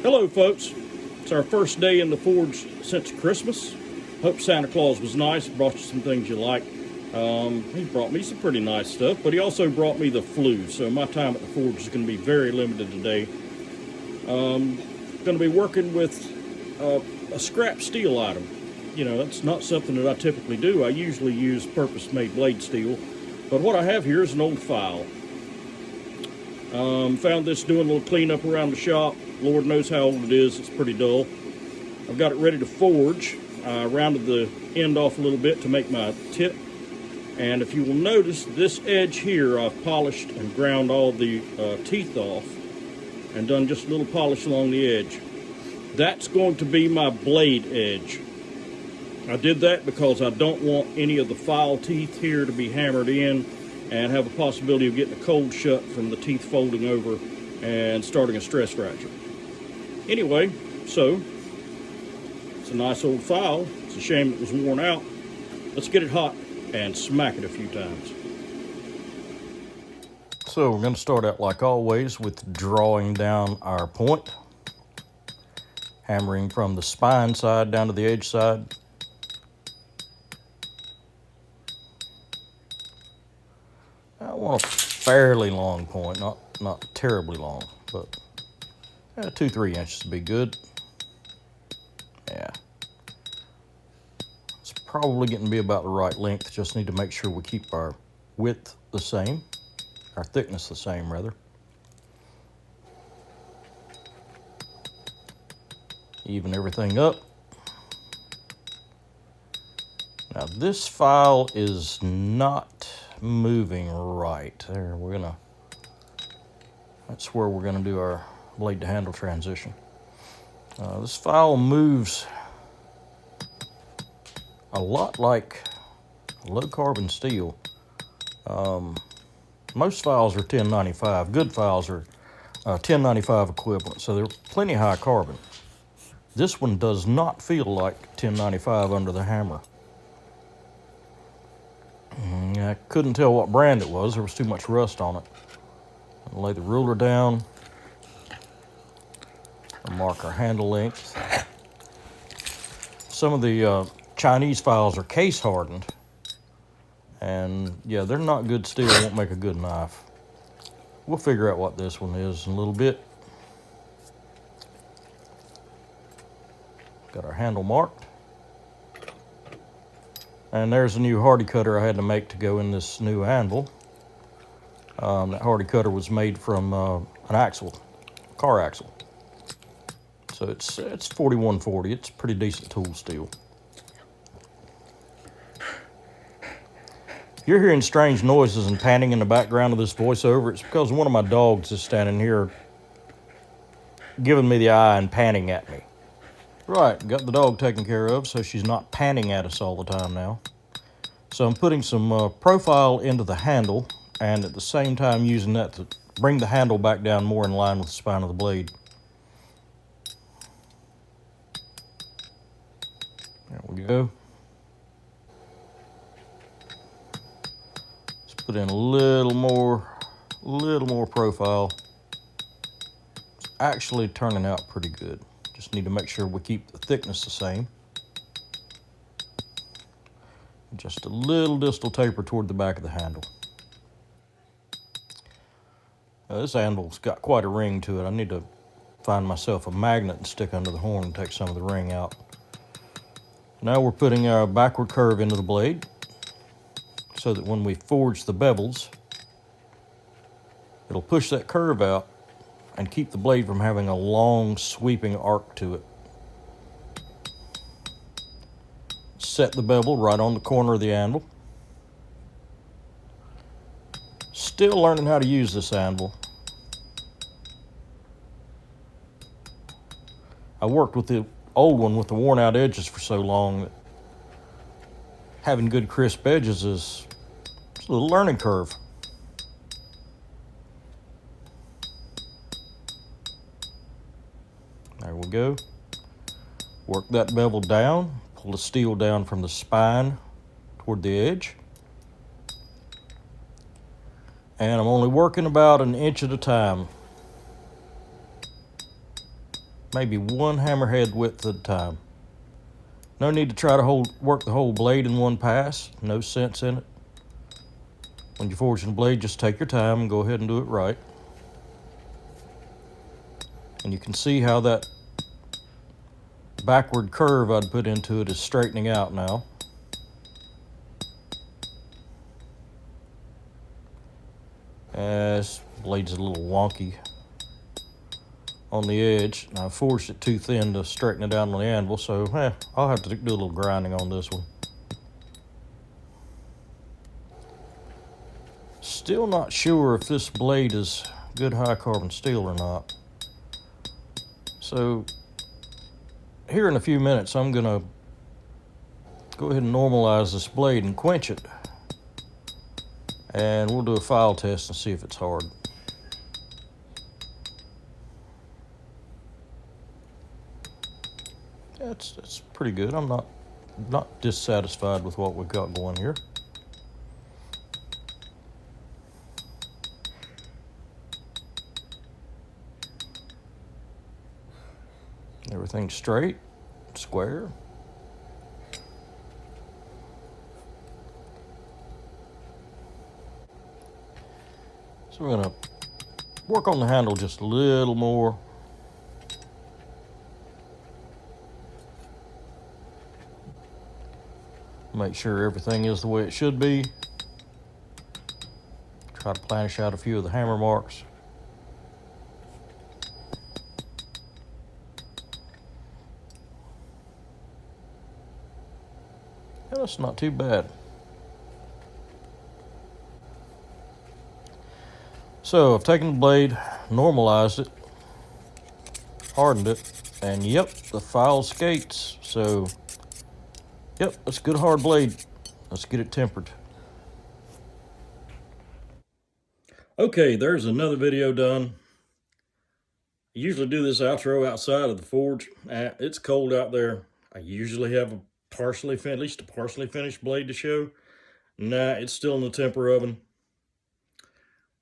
Hello, folks. It's our first day in the forge since Christmas. Hope Santa Claus was nice, brought you some things you like. He brought me some pretty nice stuff, but he also brought me the flu, so my time at the forge is going to be very limited today. Going to be working with a scrap steel item. You know, that's not something that I typically do. I usually use purpose-made blade steel, but what I have here is an old file. Found this doing a little cleanup around the shop. Lord knows how old it is. It's pretty dull. I've got it ready to forge. I rounded the end off a little bit to make my tip. And if you will notice, this edge here, I've polished and ground all the teeth off and done just a little polish along the edge. That's going to be my blade edge. I did that because I don't want any of the file teeth here to be hammered in and have a possibility of getting a cold shut from the teeth folding over and starting a stress fracture. Anyway, so it's a nice old file. It's a shame it was worn out. Let's get it hot and smack it a few times. So we're going to start out like always with drawing down our point, hammering from the spine side down to the edge side. I want a fairly long point, not terribly long, but 2-3 inches would be good. Yeah. It's probably getting to be about the right length. Just need to make sure we keep our width the same, our thickness the same, rather. Even everything up. Now this file is not moving right. There, that's where we're gonna do our blade to handle transition. This file moves a lot like low carbon steel. Most files are 1095. Good files are 1095 equivalent, so they're plenty high carbon. This one does not feel like 1095 under the hammer. I couldn't tell what brand it was. There was too much rust on it. I'll lay the ruler down. I'll mark our handle length. Some of the Chinese files are case hardened. And yeah, they're not good steel. Won't make a good knife. We'll figure out what this one is in a little bit. Got our handle marked. And there's a new hardy cutter I had to make to go in this new anvil. That hardy cutter was made from an axle, car axle. So it's 4140. It's pretty decent tool steel. If you're hearing strange noises and panting in the background of this voiceover, it's because one of my dogs is standing here giving me the eye and panting at me. Right, got the dog taken care of, so she's not panting at us all the time now. So I'm putting some profile into the handle, and at the same time using that to bring the handle back down more in line with the spine of the blade. There we go. Let's put in a little more profile. It's actually turning out pretty good. Just need to make sure we keep the thickness the same. Just a little distal taper toward the back of the handle. Now this anvil's got quite a ring to it. I need to find myself a magnet and stick under the horn and take some of the ring out. Now we're putting our backward curve into the blade so that when we forge the bevels, it'll push that curve out and keep the blade from having a long sweeping arc to it. Set the bevel right on the corner of the anvil. Still learning how to use this anvil. I worked with the old one with the worn out edges for so long that having good crisp edges is a little learning curve. There we go. Work that bevel down. Pull the steel down from the spine toward the edge. And I'm only working about an inch at a time. maybe one hammerhead width at a time. No need to try to work the whole blade in one pass. No sense in it. When you're forging a blade, just take your time and go ahead and do it right. And you can see how that backward curve I'd put into it is straightening out now. This blade's a little wonky on the edge. I forced it too thin to straighten it out on the anvil, so I'll have to do a little grinding on this one. Still not sure if this blade is good high carbon steel or not. So here in a few minutes, I'm gonna go ahead and normalize this blade and quench it. And we'll do a file test and see if it's hard. It's pretty good. I'm not dissatisfied with what we've got going here. Everything's straight, square. So we're gonna work on the handle just a little more. Make sure everything is the way it should be. Try to planish out a few of the hammer marks. Yeah, that's not too bad. So I've taken the blade, normalized it, hardened it, and yep, the file skates. So yep, that's a good hard blade. Let's get it tempered. Okay, there's another video done. I usually do this outro outside of the forge. It's cold out there. I usually have a partially finished blade to show. Nah, it's still in the temper oven.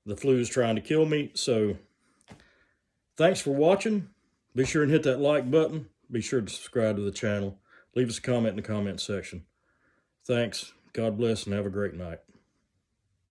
The flu's trying to kill me. So thanks for watching. Be sure and hit that like button. Be sure to subscribe to the channel. Leave us a comment in the comment section. Thanks. God bless and have a great night.